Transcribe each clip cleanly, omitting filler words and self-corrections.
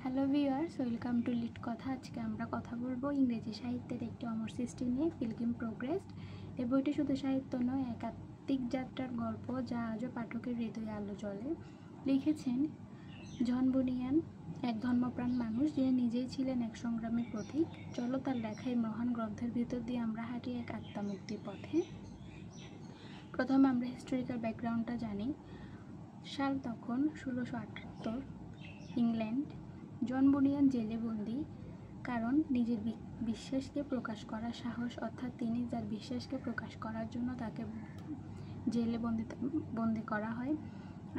Hello viewers, welcome to লিট কথা। আজকে আমরা কথা বলবো ইংরেজি সাহিত্যের একটি অমর সৃষ্টি নিয়ে, পিলগ্রিম প্রোগ্রেস। এই বইটি শুধু সাহিত্য নয়, একাত্মিক যাত্রার গল্প যা আজও পাঠকের হৃদয়ে আলো জ্বলে। লিখেছেন জন বুনিয়ান, এক ধর্মপ্রাণ মানুষ যিনি নিজেই ছিলেন এক সংগ্রামের প্রতীক। চলো তার লেখা এই মহান গ্রন্থের ভিতর দিয়ে আমরা হাঁটি এক আত্মামুক্তির পথে। প্রথমে আমরা হিস্টোরিক্যাল ব্যাকগ্রাউন্ডটা জানি। সাল তখন 1678, ইংল্যান্ড। জন বুনিয়ান জেলে বন্দি, কারণ নিজের বিশ্বাসকে প্রকাশ করার সাহস, অর্থাৎ তিনি যার বিশ্বাসকে প্রকাশ করার জন্য তাকে জেলে বন্দি করা হয়।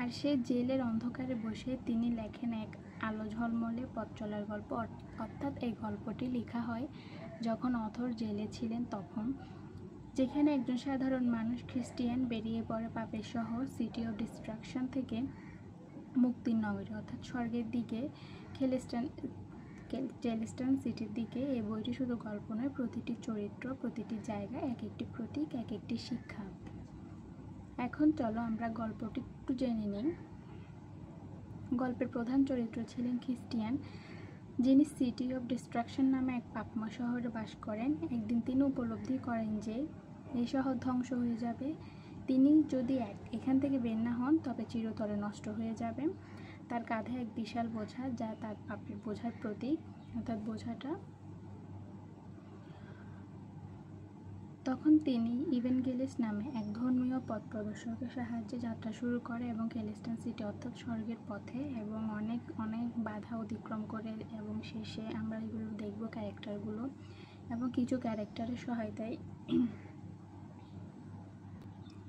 আর সে জেলের অন্ধকারে বসে তিনি লেখেন এক আলো ঝলমলে পথ চলার গল্প। অর্থাৎ এই গল্পটি লেখা হয় যখন অথর জেলে ছিলেন তখন, যেখানে একজন সাধারণ মানুষ খ্রিস্টিয়ান বেরিয়ে পড়ে পাপের শহর সিটি অফ ডিস্ট্রাকশন থেকে মুক্তির নগরী অর্থাৎ স্বর্গের দিকে, চেলিস্টান সিটির দিকে। এই বইটি শুধু গল্প নয়, প্রতিটি চরিত্র, প্রতিটি জায়গা এক একটি প্রতীক, এক একটি শিক্ষা। এখন চলো আমরা গল্পটি একটু জেনে নিই। গল্পের প্রধান চরিত্র ছিলেন খ্রিস্টিয়ান, যিনি সিটি অফ ডিস্ট্রাকশন নামে এক পাপময় শহরে বাস করেন। একদিন তিনি উপলব্ধি করেন যে এই শহর ধ্বংস হয়ে যাবে। তিনি যদি এখান থেকে বের না হন তবে চিরতরে নষ্ট হয়ে যাবে। তার কাঁধে এক বিশাল বোঝা, যা তার পাপের বোঝার প্রতীক, অর্থাৎ বোঝাটা। তখন তিনি ইভেনগেলিস্ট নামে এক ধর্মীয় পথ প্রদর্শকের সাহায্যে যাত্রা শুরু করে এবং চেলিস্টান সিটি অর্থাৎ স্বর্গের পথে, এবং অনেক অনেক বাধা অতিক্রম করে, এবং শেষে আমরা এগুলো দেখব ক্যারেক্টারগুলো, এবং কিছু ক্যারেক্টারের সহায়তায়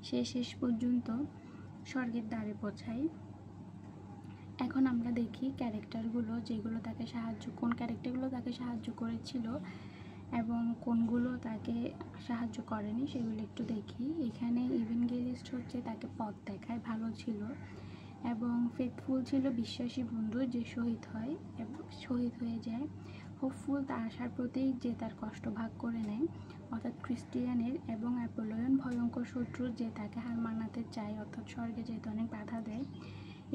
সে শেষ পর্যন্ত স্বর্গের দ্বারে পৌঁছায়। এখন আমরা দেখি ক্যারেক্টারগুলো, যেগুলো তাকে কোন ক্যারেক্টারগুলো তাকে সাহায্য করেছিল এবং কোনগুলো তাকে সাহায্য করেনি, সেগুলো একটু দেখি। এখানে ইভেনগেলিস্ট হচ্ছে তাকে পথ দেখায়, ভালো ছিল, এবং ফেথফুল ছিল বিশ্বাসী বন্ধু যে শহীদ হয়ে যায়। হোপফুল তার আশার প্রতীক, যে তার কষ্ট ভাগ করে নেয়, অর্থাৎ খ্রিস্টিয়ানের। এবং অ্যাপোলোয়ন ভয়ঙ্কর শত্রু, যে তাকে হার মানাতে চায়, অর্থাৎ স্বর্গে যেতে অনেক বাধা দেয়।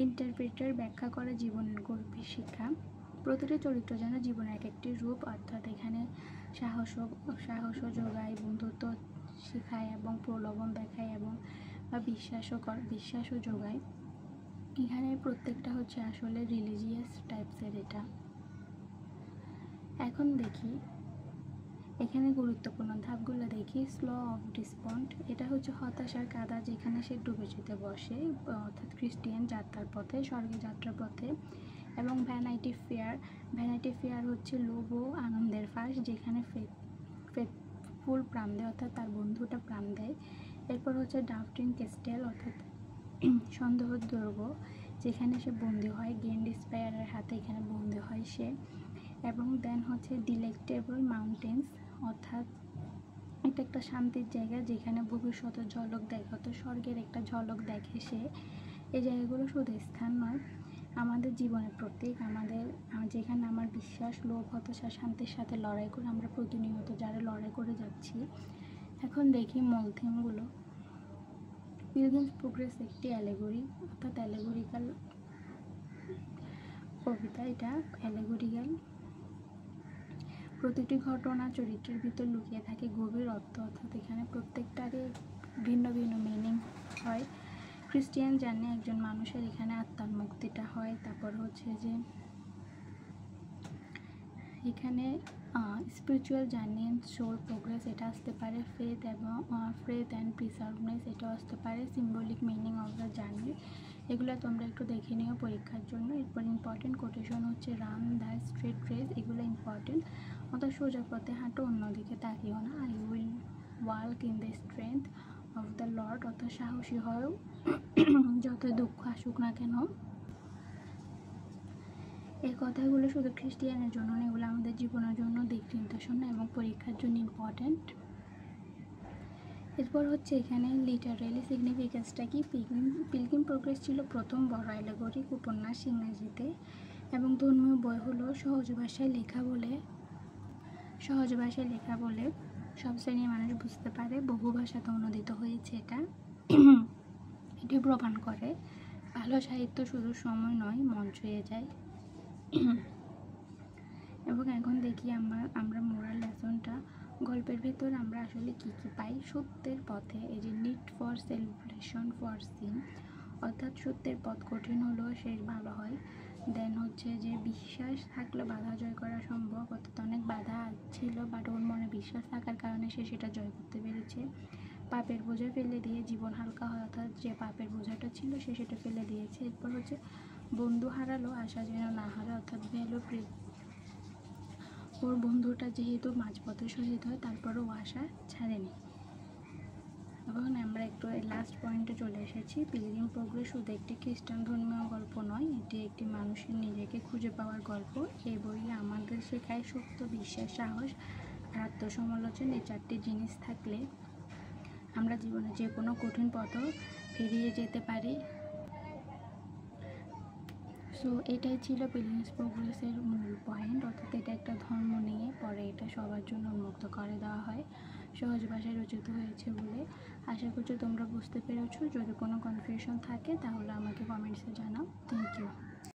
ইন্টারপ্রেটার ব্যাখ্যা করে জীবনের গভীর শিক্ষা। প্রতিটি চরিত্র যেন জীবনের এক একটি রূপ, অর্থাৎ এখানে সাহসও যোগায়, বন্ধুত্ব শেখায় এবং প্রলোভন দেখায়, এবং বিশ্বাসও যোগায়। এখানে প্রত্যেকটা হচ্ছে আসলে রিলিজিয়াস টাইপসের এটা। এখন দেখি এখানে গুরুত্বপূর্ণ ধাপগুলো দেখি। স্লো অফ ডিসপন্ট, এটা হচ্ছে হতাশার কাদা যেখানে সে ডুবে যেতে বসে, অর্থাৎ খ্রিস্টিয়ান যাত্রার পথে, স্বর্গে যাত্রার পথে। এবং ভ্যানাইটি ফেয়ার হচ্ছে লোভ ও আনন্দের ফাঁস, যেখানে ফেথফুল প্রাণ দেয়, অর্থাৎ তার বন্ধুটা প্রাণ দেয়। এরপর হচ্ছে ডাউটিং ক্যাস্টেল, অর্থাৎ সন্দেহের দুর্গ, যেখানে সে বন্দি হয়, গেন ডিসপায়ারের হাতে এখানে বন্দি হয় সে। এবং দেন হচ্ছে ডিলেক্টেবল মাউন্টেন্স, অর্থাৎ এটা একটা শান্তির জায়গা যেখানে ভবিষ্যতের ঝলক দেখে, অর্থাৎ স্বর্গের একটা ঝলক দেখে সে। এই জায়গাগুলো শুধু স্থান নয়, আমাদের জীবনের প্রতীক, যেখানে আমার বিশ্বাস, লোভ, হতাশা, শান্তির সাথে লড়াই করে আমরা প্রতিনিয়ত যারা লড়াই করে যাচ্ছি। এখন দেখি মূল থিমগুলো। পিলগ্রিমস প্রোগ্রেস একটি অ্যালেগরি, অর্থাৎ অ্যালেগরিক্যাল কবিতা। এটা অ্যালেগরিক্যাল, প্রতিটি ঘটনা চরিত্রের ভিতর লুকিয়ে থাকে গভীর অর্থ, অর্থাৎ এখানে প্রত্যেকটারই ভিন্ন ভিন্ন মিনিং হয়। খ্রিস্টিয়ান জার্নি, একজন মানুষের এখানে আত্মার মুক্তিটা হয়। তারপর হচ্ছে যে এখানে spiritual journey and soul progress, এটা আসতে পারে। ফেথ অ্যান্ড প্রিসার্ভনেস, এটাও আসতে পারে। Symbolic meaning of the journey, এগুলো তোমরা একটু দেখে নিও পরীক্ষার জন্য। এরপর ইম্পর্টেন্ট কোটেশন হচ্ছে রান দ্য স্ট্রেট রেস, এগুলো ইম্পর্টেন্ট, অর্থাৎ সোজা পথে হাঁটো, অন্যদিকে তাকিও না। I will walk in the strength of the lord, অর্থাৎ সাহসী হও যত দুঃখ আসুক না কেন। এই কথাগুলো শুধু খ্রিস্টিয়ানের জন্য না, এগুলো আমাদের জীবনের জন্য দিক নির্দেশনা এবং পরীক্ষার জন্য ইম্পর্ট্যান্ট। এরপর হচ্ছে এখানে লিটারালি সিগনিফিকেন্সটা কি। পিলগ্রিম প্রোগ্রেস ছিল প্রথম বড় অ্যালেগরিক উপন্যাস ইংরেজিতে, এবং ধর্মীয় বই হলো সহজ ভাষায় লেখা বলে সব শ্রেণীর মানুষ বুঝতে পারে। বহু ভাষাতে অনুদিত হয়েছে এটা। এটি প্রমাণ করে ভালো সাহিত্য শুধু সময় নয়, মন ছুঁয়ে যায়। এবং এখন দেখি আমরা মোরাল লেসনটা গল্পের ভেতর আমরা আসলে কী কী পাই। সত্যের পথে এই যে need for celebration for sin, অর্থাৎ সত্যের পথ কঠিন হলেও শেষ ভালো হয়। দেন হচ্ছে যে বিশ্বাস থাকলে বাধা জয় করা সম্ভব, অর্থাৎ অনেক বাধা ছিল বাট ওর মনে বিশ্বাস থাকার কারণে সে সেটা জয় করতে পেরেছে। পাপের বোঝা ফেলে দিয়ে জীবন হালকা হয়, অর্থাৎ যে পাপের বোঝাটা ছিল সে সেটা ফেলে দিয়েছে। এরপর হচ্ছে বন্ধু হারালো আশা যেন না হারা, অর্থাৎ ভ্যালু ওর বন্ধুটা যেহেতু মাঝপথে শহীদ হয় তারপরও আশা ছাড়েনি। এখন আমরা একটু লাস্ট পয়েন্টে চলে এসেছি। পিলগ্রিম প্রোগ্রেস শুধু একটি খ্রিস্টান ধর্মীয় গল্প নয়, এটি একটি মানুষের নিজেকে খুঁজে পাওয়ার গল্প। এই বইয়ে আমাদের শেখায় সত্য, বিশ্বাস, সাহস আর আত্মসমালোচনা। এই চারটি জিনিস থাকলে আমরা জীবনে যে কোনো কঠিন পথও পেরিয়ে যেতে পারি। সো এটাই ছিল পিলগ্রিমস প্রোগ্রেসের মূল পয়েন্ট, অর্থাৎ এটা একটা ধর্ম নিয়ে, পরে এটা সবার জন্য উন্মুক্ত করে দেওয়া হয়। সহজ ভাষায় রচিত হয়েছে বলে আশা করছি তোমরা বুঝতে পেরেছো। যদি কোনো কনফিউশন থাকে তাহলে আমাকে কমেন্টসে জানাও। Thank you.